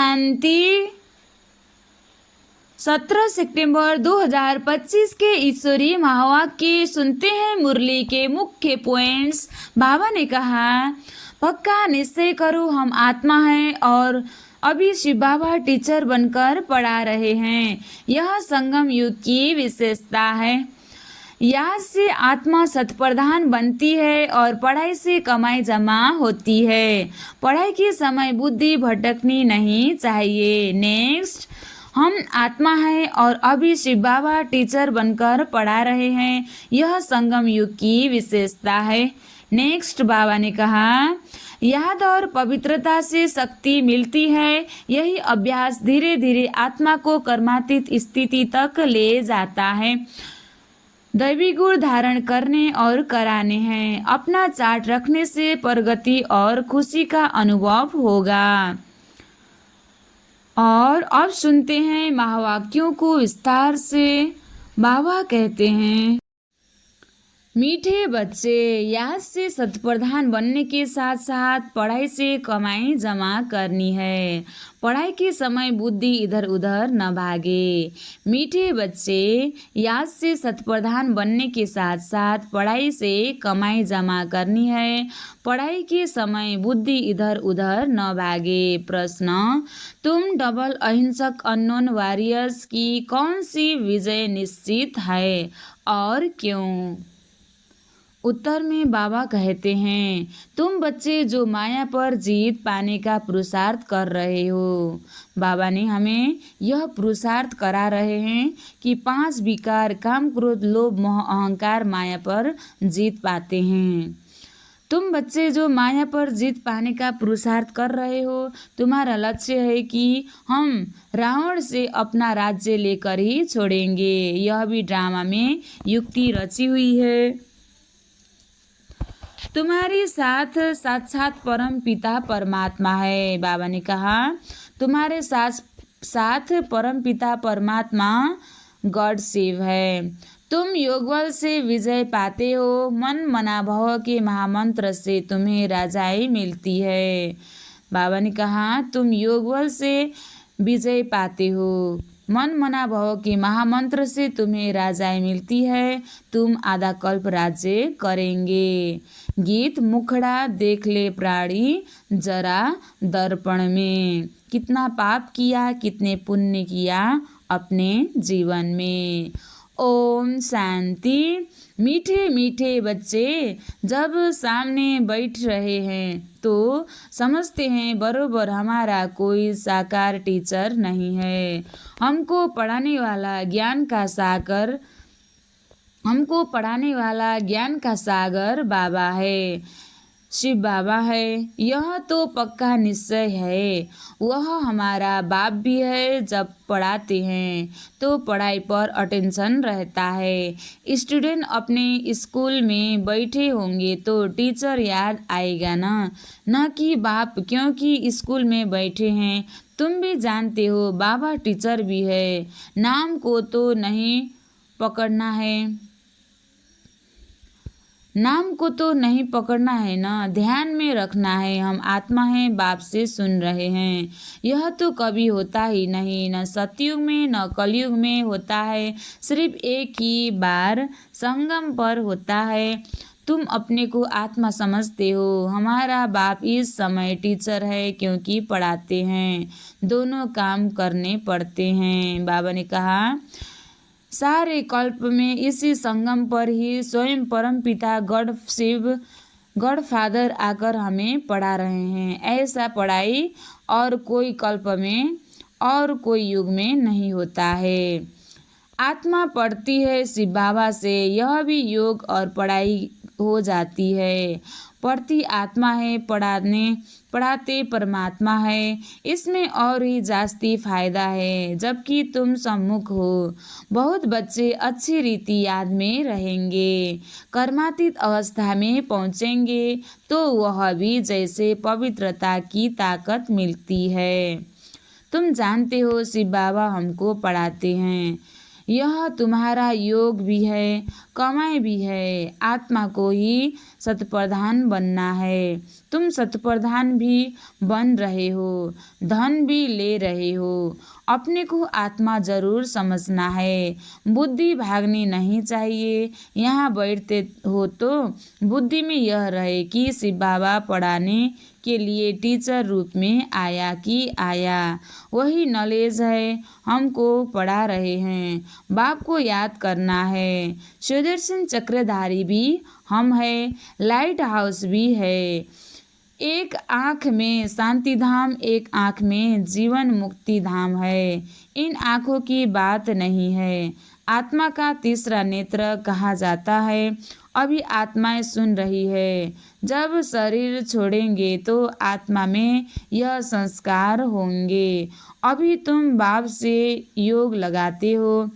शांति। 17 सितंबर 2025 के ईश्वरीय महावाक्य सुनते हैं। मुरली के मुख्य पॉइंट्स। बाबा ने कहा, पक्का निश्चय करो हम आत्मा हैं और अभी शिव बाबा टीचर बनकर पढ़ा रहे हैं। यह संगम युग की विशेषता है। याद से आत्मा शतप्रधान बनती है और पढ़ाई से कमाई जमा होती है। पढ़ाई के समय बुद्धि भटकनी नहीं चाहिए। नेक्स्ट, हम आत्मा है और अभी शिव बाबा टीचर बनकर पढ़ा रहे हैं। यह संगम युग की विशेषता है। नेक्स्ट, बाबा ने कहा, याद और पवित्रता से शक्ति मिलती है। यही अभ्यास धीरे धीरे आत्मा को कर्मातीत स्थिति तक ले जाता है। दैवी गुण धारण करने और कराने हैं। अपना चार्ट रखने से प्रगति और खुशी का अनुभव होगा। और अब सुनते हैं महावाक्यों को विस्तार से। बाबा कहते हैं, मीठे बच्चे, याद से शतप्रधान बनने के साथ साथ पढ़ाई से कमाई जमा करनी है। पढ़ाई के समय बुद्धि इधर उधर न भागे। मीठे बच्चे, याद से शतप्रधान बनने के साथ साथ पढ़ाई से कमाई जमा करनी है। पढ़ाई के समय बुद्धि इधर उधर न भागे। प्रश्न, तुम डबल अहिंसक अननोन वॉरियर्स की कौन सी विजय निश्चित है और क्यों? उत्तर में बाबा कहते हैं, तुम बच्चे जो माया पर जीत पाने का पुरुषार्थ कर रहे हो। बाबा ने हमें यह पुरुषार्थ करा रहे हैं कि 5 विकार काम क्रोध लोभ मोह अहंकार माया पर जीत पाते हैं। तुम बच्चे जो माया पर जीत पाने का पुरुषार्थ कर रहे हो, तुम्हारा लक्ष्य है कि हम रावण से अपना राज्य लेकर ही छोड़ेंगे। यह भी ड्रामा में युक्ति रची हुई है। तुम्हारे साथ साक्षात परम पिता परमात्मा है। बाबा ने कहा, तुम्हारे साथ परम पिता परमात्मा गॉड शिव है। तुम योगबल से विजय पाते हो। मन मना भव के महामंत्र से तुम्हें राजाई मिलती है। बाबा ने कहा, तुम योगबल से विजय पाते हो। मन मना भव के महामंत्र से तुम्हें राजाई मिलती है। तुम आधा कल्प राज्य करेंगे। गीत मुखड़ा देख ले प्राणी जरा दर्पण में। कितना पाप किया, कितने पुण्य किया अपने जीवन में। ओम शांति। मीठे मीठे बच्चे जब सामने बैठ रहे हैं तो समझते हैं बरोबर हमारा कोई साकार टीचर नहीं है। हमको पढ़ाने वाला ज्ञान का सागर बाबा है, शिव बाबा है। यह तो पक्का निश्चय है। वह हमारा बाप भी है। जब पढ़ाते हैं तो पढ़ाई पर अटेंशन रहता है। स्टूडेंट अपने स्कूल में बैठे होंगे तो टीचर याद आएगा न कि बाप, क्योंकि स्कूल में बैठे हैं। तुम भी जानते हो बाबा टीचर भी है। नाम को तो नहीं पकड़ना है ना, ध्यान में रखना है। हम आत्मा हैं, बाप से सुन रहे हैं। यह तो कभी होता ही नहीं, न सतयुग में न कलयुग में होता है। सिर्फ एक ही बार संगम पर होता है। तुम अपने को आत्मा समझते हो। हमारा बाप इस समय टीचर है क्योंकि पढ़ाते हैं। दोनों काम करने पड़ते हैं। बाबा ने कहा, सारे कल्प में इसी संगम पर ही स्वयं परम पिता गॉड शिव गॉड फादर आकर हमें पढ़ा रहे हैं। ऐसा पढ़ाई और कोई कल्प में और कोई युग में नहीं होता है। आत्मा पढ़ती है शिव बाबा से। यह भी योग और पढ़ाई हो जाती है। पढ़ती आत्मा है, पढ़ाते परमात्मा है। इसमें और ही जास्ती फायदा है जबकि तुम सम्मुख हो। बहुत बच्चे अच्छी रीति याद में रहेंगे। कर्मातीत अवस्था में पहुँचेंगे तो वह भी जैसे पवित्रता की ताकत मिलती है। तुम जानते हो शिव बाबा हमको पढ़ाते हैं। यह तुम्हारा योग भी है। कमाई भी है। आत्मा को ही शतप्रधान बनना है। तुम शतप्रधान भी बन रहे हो, धन भी ले रहे हो। अपने को आत्मा जरूर समझना है। बुद्धि भागनी नहीं चाहिए। यहाँ बैठते हो तो बुद्धि में यह रहे कि शिव बाबा पढ़ाने के लिए टीचर रूप में आया कि आया। वही नॉलेज है, हमको पढ़ा रहे हैं। बाप को याद करना है। सुदर्शन चक्रधारी भी हम है, लाइट हाउस भी है। एक आँख में शांति धाम, एक आँख में जीवन मुक्ति धाम है। इन आँखों की बात नहीं है। आत्मा का तीसरा नेत्र कहा जाता है। अभी आत्माएं सुन रही है। जब शरीर छोड़ेंगे तो आत्मा में यह संस्कार होंगे। अभी तुम बाप से योग लगाते हो।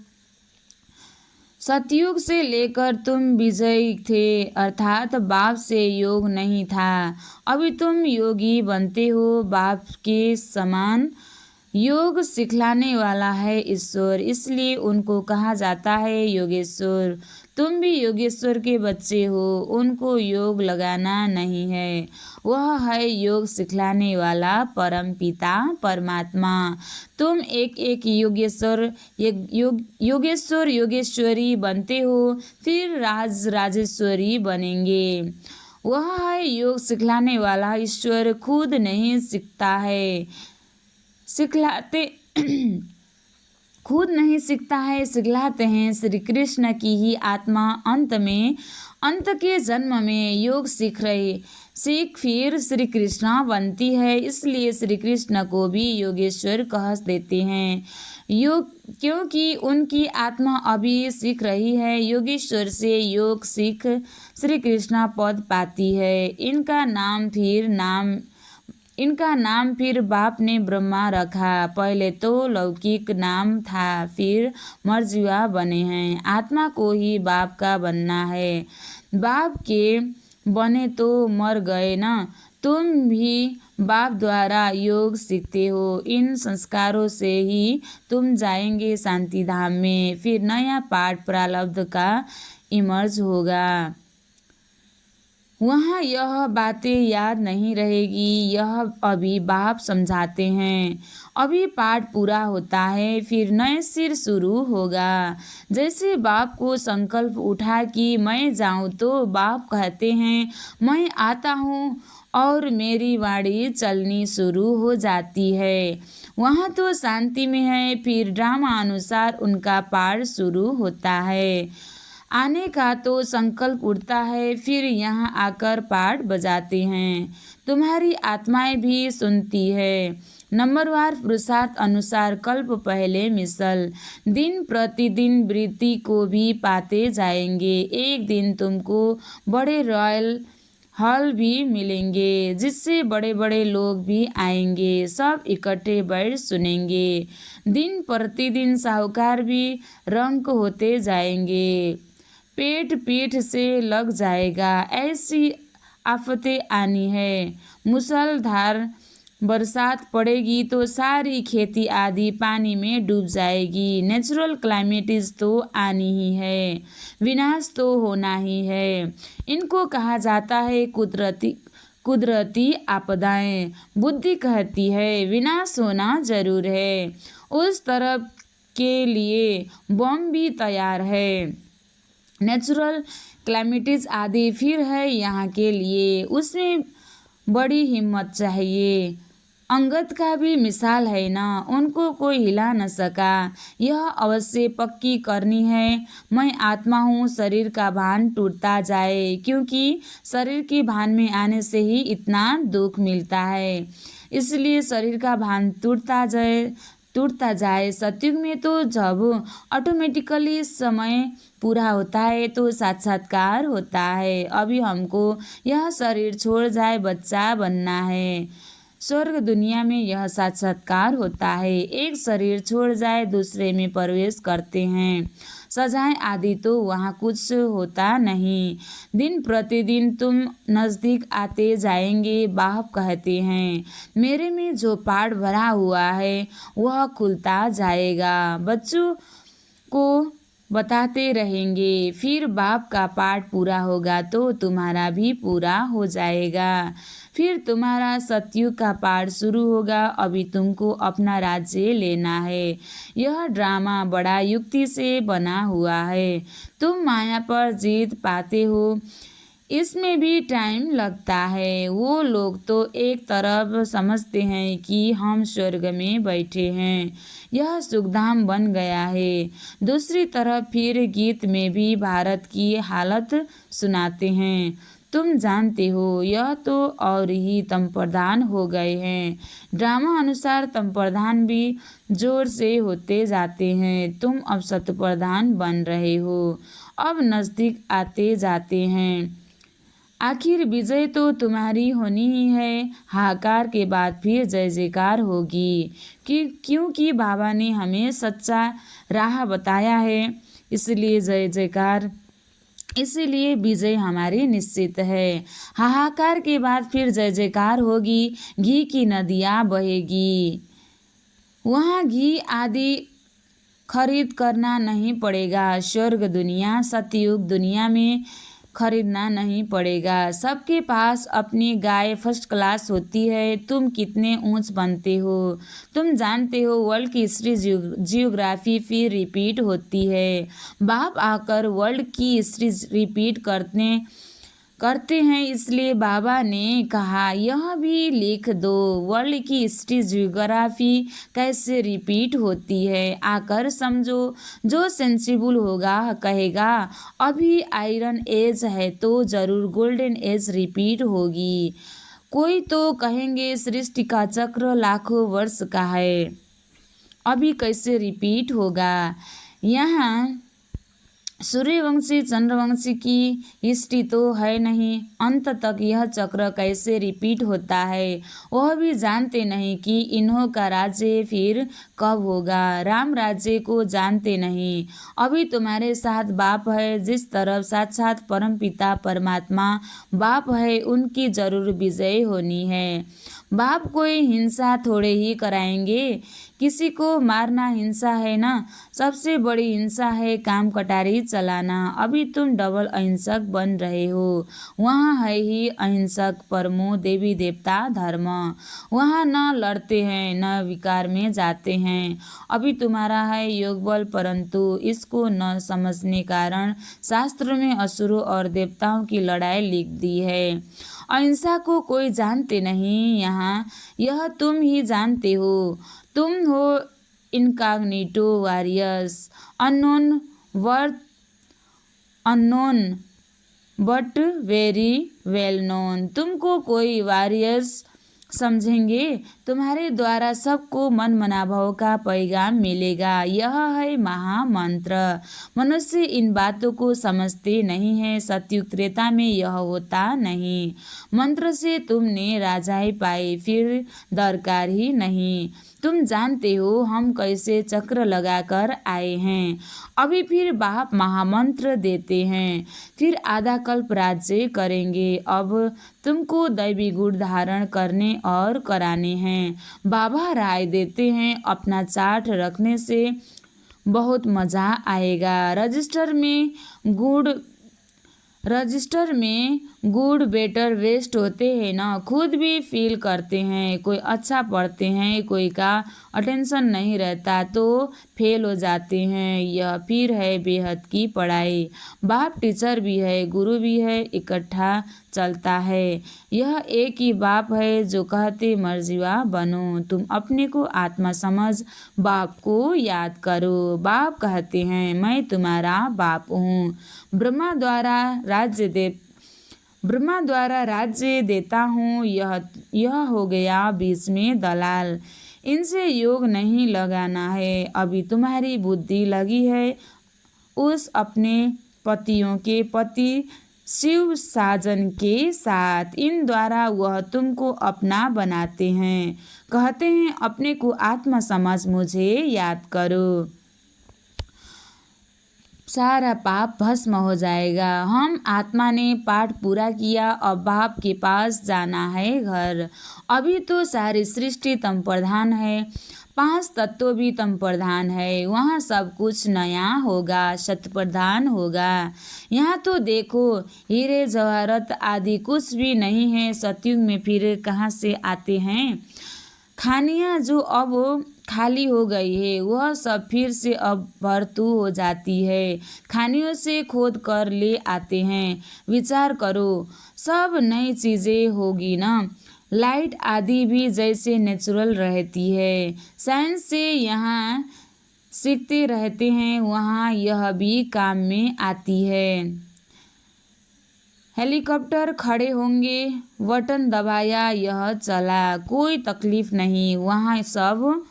सतयुग से लेकर तुम विजयी थे, अर्थात बाप से योग नहीं था। अभी तुम योगी बनते हो। बाप के समान योग सिखलाने वाला है ईश्वर, इसलिए उनको कहा जाता है योगेश्वर। तुम भी योगेश्वर के बच्चे हो। उनको योग लगाना नहीं है, वह है योग सिखलाने वाला परम पिता परमात्मा। तुम एक एक योगेश्वर योगेश्वरी बनते हो, फिर राजेश्वरी बनेंगे। वह है योग सिखलाने वाला ईश्वर। खुद नहीं सीखता है, सिखलाते खुद नहीं सीखता है, सिखलाते हैं। श्री कृष्ण की ही आत्मा अंत के जन्म में योग सीख फिर श्री कृष्ण बनती है। इसलिए श्री कृष्ण को भी योगेश्वर कह देते हैं, योग क्योंकि उनकी आत्मा अभी सीख रही है। योगेश्वर से योग सीख श्री कृष्ण पद पाती है। इनका नाम फिर बाप ने ब्रह्मा रखा। पहले तो लौकिक नाम था, फिर मर्जीवा बने हैं। आत्मा को ही बाप का बनना है। बाप के बने तो मर गए ना। तुम भी बाप द्वारा योग सीखते हो। इन संस्कारों से ही तुम जाएंगे शांति धाम में। फिर नया पाठ प्रारब्ध का इमर्ज होगा। वहाँ यह बातें याद नहीं रहेगी। यह अभी बाप समझाते हैं। अभी पाठ पूरा होता है, फिर नए सिर शुरू होगा। जैसे बाप को संकल्प उठा कि मैं जाऊँ, तो बाप कहते हैं मैं आता हूँ और मेरी वाणी चलनी शुरू हो जाती है। वहाँ तो शांति में है। फिर ड्रामा अनुसार उनका पाठ शुरू होता है। आने का तो संकल्प उठता है, फिर यहाँ आकर पाठ बजाते हैं। तुम्हारी आत्माएं भी सुनती है। नंबरवार पुरुषार्थ अनुसार कल्प पहले मिसल। दिन प्रतिदिन वृत्ति को भी पाते जाएंगे। एक दिन तुमको बड़े रॉयल हॉल भी मिलेंगे, जिससे बड़े बड़े लोग भी आएंगे। सब इकट्ठे बैठ सुनेंगे। दिन प्रतिदिन साहूकार भी रंक होते जाएंगे। पेट पीठ से लग जाएगा। ऐसी आफतें आनी है। मूसलाधार बरसात पड़ेगी तो सारी खेती आदि पानी में डूब जाएगी। नेचुरल क्लाइमेटिस तो आनी ही है। विनाश तो होना ही है। इनको कहा जाता है कुदरती आपदाएं। बुद्धि कहती है विनाश होना जरूर है। उस तरफ के लिए बम भी तैयार है। नेचुरल क्लाइमेटिस आदि फिर है यहाँ के लिए, उसमें बड़ी हिम्मत चाहिए। अंगद का भी मिसाल है ना, उनको कोई हिला न सका। यह अवश्य पक्की करनी है। मैं आत्मा हूँ, शरीर का भान टूटता जाए, क्योंकि शरीर के भान में आने से ही इतना दुख मिलता है। इसलिए शरीर का भान टूटता जाए। सतयुग में तो जब ऑटोमेटिकली समय पूरा होता है तो साक्षात्कार होता है। अभी हमको यह शरीर छोड़ जाए बच्चा बनना है। स्वर्ग दुनिया में यह साक्षात्कार होता है। एक शरीर छोड़ जाए दूसरे में प्रवेश करते हैं। सजाएं आदि तो वहाँ कुछ होता नहीं। दिन प्रतिदिन तुम नज़दीक आते जाएंगे। बाप कहते हैं मेरे में जो पाठ भरा हुआ है वह खुलता जाएगा। बच्चों को बताते रहेंगे। फिर बाप का पाठ पूरा होगा तो तुम्हारा भी पूरा हो जाएगा। फिर तुम्हारा सतयुग का पाठ शुरू होगा। अभी तुमको अपना राज्य लेना है। यह ड्रामा बड़ा युक्ति से बना हुआ है। तुम माया पर जीत पाते हो, इसमें भी टाइम लगता है। वो लोग तो एक तरफ समझते हैं कि हम स्वर्ग में बैठे हैं, यह सुखधाम बन गया है। दूसरी तरफ फिर गीत में भी भारत की हालत सुनाते हैं। तुम जानते हो यह तो और ही तम प्रधान हो गए हैं। ड्रामा अनुसार तम प्रधान भी जोर से होते जाते हैं। तुम अब सत प्रधान बन रहे हो, अब नज़दीक आते जाते हैं। आखिर विजय तो तुम्हारी होनी ही है। हाहाकार के बाद फिर जय जयकार होगी, क्योंकि बाबा ने हमें सच्चा राह बताया है। इसलिए जय जयकार, इसीलिए विजय हमारी निश्चित है। हाहाकार के बाद फिर जय जयकार होगी। घी की नदियाँ बहेगी, वहाँ घी आदि खरीद करना नहीं पड़ेगा। स्वर्ग दुनिया, सतयुग दुनिया में खरीदना नहीं पड़ेगा। सबके पास अपनी गाय फर्स्ट क्लास होती है। तुम कितने ऊंच बनते हो, तुम जानते हो। वर्ल्ड की हिस्ट्री जियोग्राफी फिर रिपीट होती है। बाप आकर वर्ल्ड की हिस्ट्री रिपीट करते हैं, इसलिए बाबा ने कहा यह भी लिख दो, वर्ल्ड की हिस्ट्री जियोग्राफी कैसे रिपीट होती है। आकर समझो। जो सेंसिबल होगा कहेगा अभी आयरन एज है तो ज़रूर गोल्डन एज रिपीट होगी। कोई तो कहेंगे सृष्टि का चक्र लाखों वर्ष का है, अभी कैसे रिपीट होगा। यहाँ सूर्यवंशी चंद्रवंशी की हिस्ट्री तो है नहीं, अंत तक यह चक्र कैसे रिपीट होता है वह भी जानते नहीं कि इन्हों का राज्य फिर कब होगा। राम राज्य को जानते नहीं। अभी तुम्हारे साथ बाप है, जिस तरफ साक्षात परमपिता परमात्मा बाप है, उनकी जरूर विजय होनी है। बाप कोई हिंसा थोड़े ही कराएंगे। किसी को मारना हिंसा है ना। सबसे बड़ी हिंसा है काम कटारी चलाना। अभी तुम डबल अहिंसक बन रहे हो। वहाँ है ही अहिंसक परमो देवी देवता धर्म। वहाँ न लड़ते हैं न विकार में जाते हैं। अभी तुम्हारा है योग बल, परंतु इसको न समझने कारण शास्त्र में असुरों और देवताओं की लड़ाई लिख दी है। अहिंसा को कोई जानते नहीं। यहाँ यह तुम ही जानते हो। तुम हो incognito warriors, unknown worth, unknown but very well known. तुमको कोई वॉरियर्स समझेंगे, तुम्हारे द्वारा सबको मन मनाभाव का पैगाम मिलेगा। यह है महामंत्र। मनुष्य इन बातों को समझते नहीं है। सतयुग त्रेता में यह होता नहीं। मंत्र से तुमने राजाई पाई, फिर दरकार ही नहीं। तुम जानते हो हम कैसे चक्र लगाकर आए हैं। अभी फिर बाप महामंत्र देते हैं, फिर आधा कल्प राज्य करेंगे। अब तुमको दैवी गुण धारण करने और कराने हैं। बाबा राय देते हैं अपना चार्ट रखने से बहुत मज़ा आएगा। रजिस्टर में गुड बेटर वेस्ट होते हैं ना, खुद भी फील करते हैं। कोई अच्छा पढ़ते हैं, कोई का अटेंशन नहीं रहता तो फेल हो जाते हैं। यह फिर है बेहद की पढ़ाई। बाप टीचर भी है, गुरु भी है, इकट्ठा चलता है। यह एक ही बाप है जो कहते मर्जीवा बनो। तुम अपने को आत्मा समझ बाप को याद करो। बाप कहते हैं मैं तुम्हारा बाप हूँ। ब्रह्मा द्वारा राज्य देता हूँ। यह हो गया बीच में दलाल। इनसे योग नहीं लगाना है। अभी तुम्हारी बुद्धि लगी है उस अपने पतियों के पति शिव साजन के साथ। इन द्वारा वह तुमको अपना बनाते हैं। कहते हैं अपने को आत्मा समझ मुझे याद करो। सारा पाप भस्म हो जाएगा। हम आत्मा ने पाठ पूरा किया, अब बाप के पास जाना है घर। अभी तो सारी सृष्टि तम प्रधान है, 5 तत्व भी तम प्रधान है। वहाँ सब कुछ नया होगा, शत प्रधान होगा। यहाँ तो देखो हीरे जवाहरत आदि कुछ भी नहीं है। सतयुग में फिर कहाँ से आते हैं? खानियाँ जो अब खाली हो गई है वह सब फिर से अब भरतू हो जाती है। खानियों से खोद कर ले आते हैं। विचार करो, सब नई चीज़ें होगी ना। लाइट आदि भी जैसे नेचुरल रहती है। साइंस से यहाँ सीखते रहते हैं, वहाँ यह भी काम में आती है। हेलीकॉप्टर खड़े होंगे, बटन दबाया, यह चला, कोई तकलीफ नहीं। वहाँ सब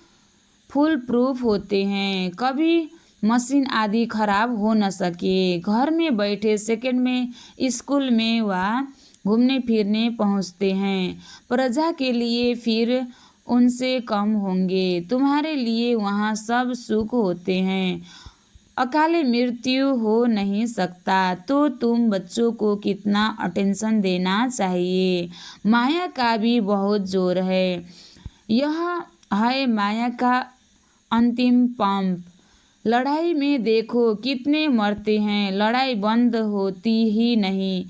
फुल प्रूफ होते हैं, कभी मशीन आदि खराब हो न सके। घर में बैठे सेकंड में स्कूल में वा घूमने फिरने पहुँचते हैं। प्रजा के लिए फिर उनसे कम होंगे। तुम्हारे लिए वहाँ सब सुख होते हैं। अकाले मृत्यु हो नहीं सकता तो तुम बच्चों को कितना अटेंशन देना चाहिए। माया का भी बहुत जोर है। यह है माया का अंतिम पंप। लड़ाई में देखो कितने मरते हैं, लड़ाई बंद होती ही नहीं।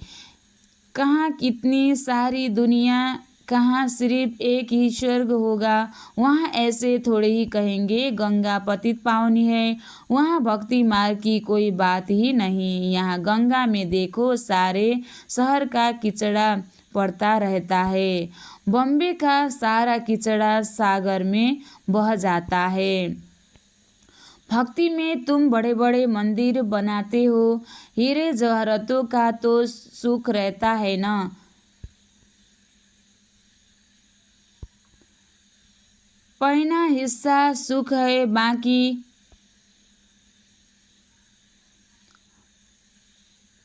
कहाँ कितनी सारी दुनिया, कहाँ सिर्फ एक ही स्वर्ग होगा। वहाँ ऐसे थोड़े ही कहेंगे गंगा पतित पावनी है, वहाँ भक्ति मार्ग की कोई बात ही नहीं। यहाँ गंगा में देखो सारे शहर का किचड़ा पड़ता रहता है। बॉम्बे का सारा किचड़ा सागर में बह जाता है। भक्ति में तुम बड़े बड़े मंदिर बनाते हो, हीरे जवाहरतों का तो सुख रहता है ना। पहला हिस्सा सुख है,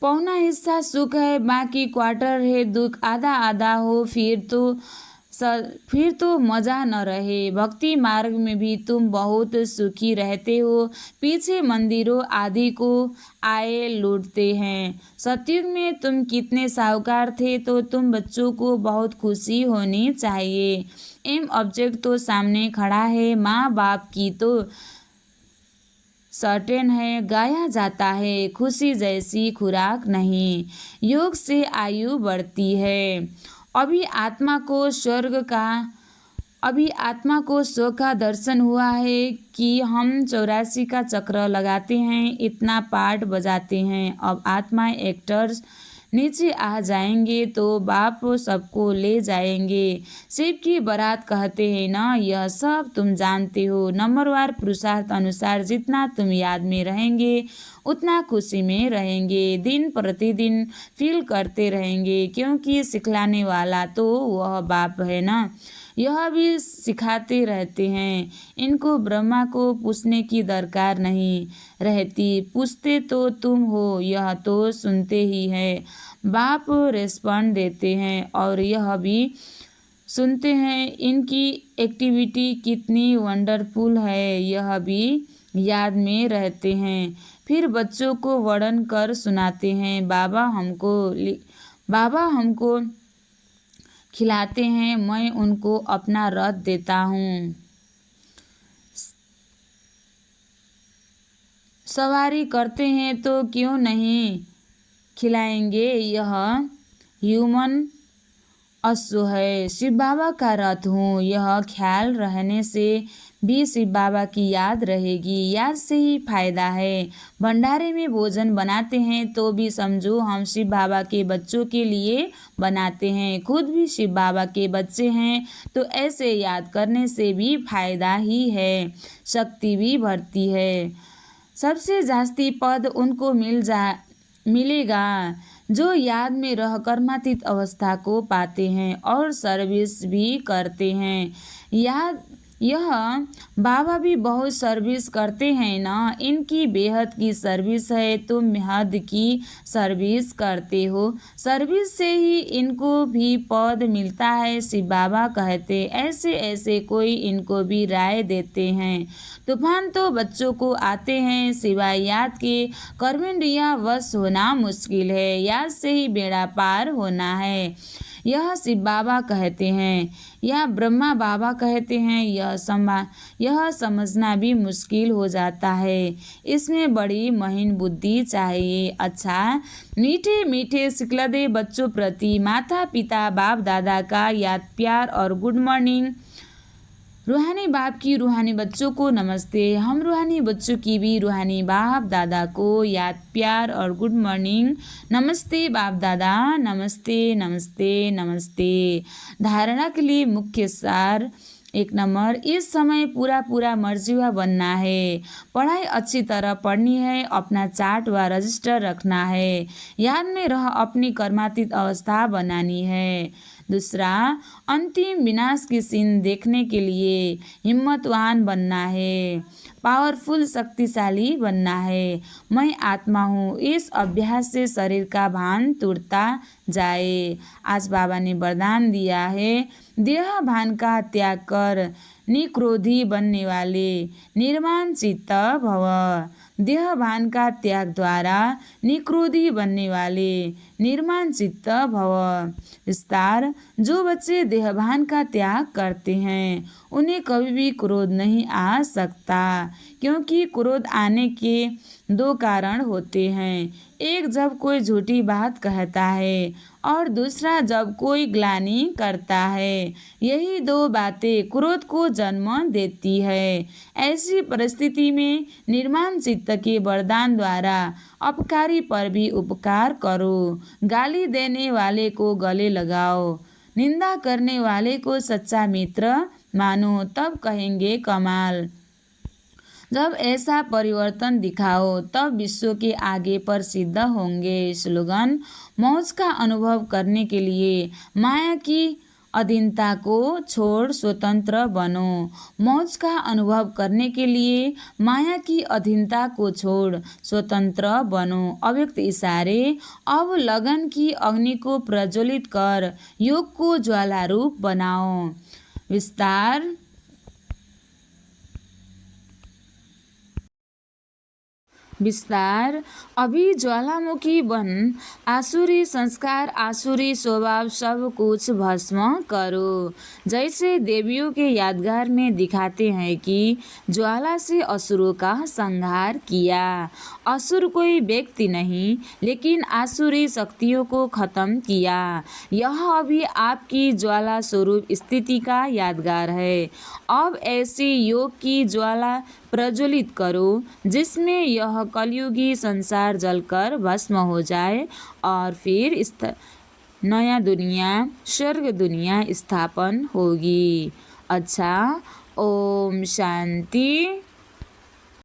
पौना हिस्सा सुख है, बाकी क्वार्टर है दुख। आधा आधा हो फिर तो मज़ा न रहे। भक्ति मार्ग में भी तुम बहुत सुखी रहते हो। पीछे मंदिरों आदि को आए लूटते हैं। सतयुग में तुम कितने साहूकार थे, तो तुम बच्चों को बहुत खुशी होनी चाहिए। एम ऑब्जेक्ट तो सामने खड़ा है, माँ बाप की तो सर्टेन है, गाया जाता है। खुशी जैसी खुराक नहीं, योग से आयु बढ़ती है। अभी आत्मा को स्वर्ग का दर्शन हुआ है कि हम 84 का चक्र लगाते हैं, इतना पाठ बजाते हैं। अब आत्मा एक्टर्स नीचे आ जाएंगे तो बाप सबको ले जाएंगे। शिव की बारात कहते हैं ना, यह सब तुम जानते हो। नंबरवार पुरुषार्थ अनुसार जितना तुम याद में रहेंगे उतना खुशी में रहेंगे। दिन प्रतिदिन फील करते रहेंगे, क्योंकि सिखलाने वाला तो वह बाप है ना। यह भी सिखाते रहते हैं। इनको ब्रह्मा को पूछने की दरकार नहीं रहती, पूछते तो तुम हो, यह तो सुनते ही हैं। बाप रिस्पॉन्ड देते हैं और यह भी सुनते हैं। इनकी एक्टिविटी कितनी वंडरफुल है, यह भी याद में रहते हैं। फिर बच्चों को वर्णन कर सुनाते हैं। बाबा हमको खिलाते हैं, मैं उनको अपना रथ देता हूँ। सवारी करते हैं तो क्यों नहीं खिलाएंगे, यह ह्यूमन अश्व है। शिव बाबा का रथ हूँ। यह ख्याल रहने से भी शिव बाबा की याद रहेगी। याद से ही फायदा है। भंडारे में भोजन बनाते हैं तो भी समझो हम शिव बाबा के बच्चों के लिए बनाते हैं। खुद भी शिव बाबा के बच्चे हैं, तो ऐसे याद करने से भी फायदा ही है, शक्ति भी बढ़ती है। सबसे जास्ती पद उनको मिलेगा जो याद में रह कर्मातीत अवस्था को पाते हैं और सर्विस भी करते हैं। यह बाबा भी बहुत सर्विस करते हैं ना, इनकी बेहद की सर्विस है, तुम हद की सर्विस करते हो, सर्विस से ही इनको भी पद मिलता है। शिव बाबा कहते ऐसे ऐसे कोई इनको भी राय देते हैं। तूफान तो बच्चों को आते हैं, सिवाय याद के कर्मेंद्रिया वश होना मुश्किल है, याद से ही बेड़ा पार होना है। यह शिव बाबा कहते हैं या ब्रह्मा बाबा कहते हैं, यह समझना भी मुश्किल हो जाता है। इसमें बड़ी महीन बुद्धि चाहिए। अच्छा, मीठे मीठे सिकलदे बच्चों प्रति माता पिता बाप दादा का याद प्यार और गुड मॉर्निंग। रूहानी बाप की रूहानी बच्चों को नमस्ते। हम रूहानी बच्चों की भी रूहानी बाप दादा को याद प्यार और गुड मॉर्निंग। नमस्ते बाप दादा, नमस्ते नमस्ते नमस्ते। धारणा के लिए मुख्य सार 1 नंबर, इस समय पूरा मर्जीवा बनना है। पढ़ाई अच्छी तरह पढ़नी है, अपना चार्ट व रजिस्टर रखना है, याद में रह अपनी कर्मातीत अवस्था बनानी है। दूसरा, अंतिम विनाश की सीन देखने के लिए हिम्मतवान बनना है, पावरफुल शक्तिशाली बनना है। मैं आत्मा हूँ, इस अभ्यास से शरीर का भान टूटता जाए। आज बाबा ने वरदान दिया है, देह भान का त्याग कर निक्रोधी बनने वाले निर्माण चित्त भव। देह भान का त्याग द्वारा निक्रोधी बनने वाले निर्माण चित्त भव। विस्तार, जो बच्चे देहभान का त्याग करते हैं उन्हें कभी भी क्रोध नहीं आ सकता, क्योंकि क्रोध आने के 2 कारण होते हैं। एक, जब कोई झूठी बात कहता है, और दूसरा जब कोई ग्लानि करता है। यही 2 बातें क्रोध को जन्म देती है। ऐसी परिस्थिति में निर्माण चित्त के वरदान द्वारा अपकारी पर भी उपकार करो। गाली देने वाले को गले लगाओ, निंदा करने वाले को सच्चा मित्र मानो, तब कहेंगे कमाल। जब ऐसा परिवर्तन दिखाओ तब विश्व के आगे प्रसिद्ध होंगे। स्लोगन, मौज का अनुभव करने के लिए माया की अधीनता को छोड़ स्वतंत्र बनो। मौज का अनुभव करने के लिए माया की अधीनता को छोड़ स्वतंत्र बनो। अव्यक्त इशारे, अब लगन की अग्नि को प्रज्वलित कर योग को ज्वाला रूप बनाओ। विस्तार, अभी ज्वालामुखी बन, आसुरी संस्कार आसुरी स्वभाव सब कुछ भस्म करो। जैसे देवियों के यादगार में दिखाते हैं कि ज्वाला से असुरों का संहार किया। असुर कोई व्यक्ति नहीं, लेकिन आसुरी शक्तियों को खत्म किया। यह अभी आपकी ज्वाला स्वरूप स्थिति का यादगार है। अब ऐसी योग की ज्वाला प्रज्वलित करो जिसमें यह कलयुगी संसार जलकर भस्म हो जाए और फिर नया दुनिया, स्वर्ग दुनिया स्थापन होगी। अच्छा, ओम शांति।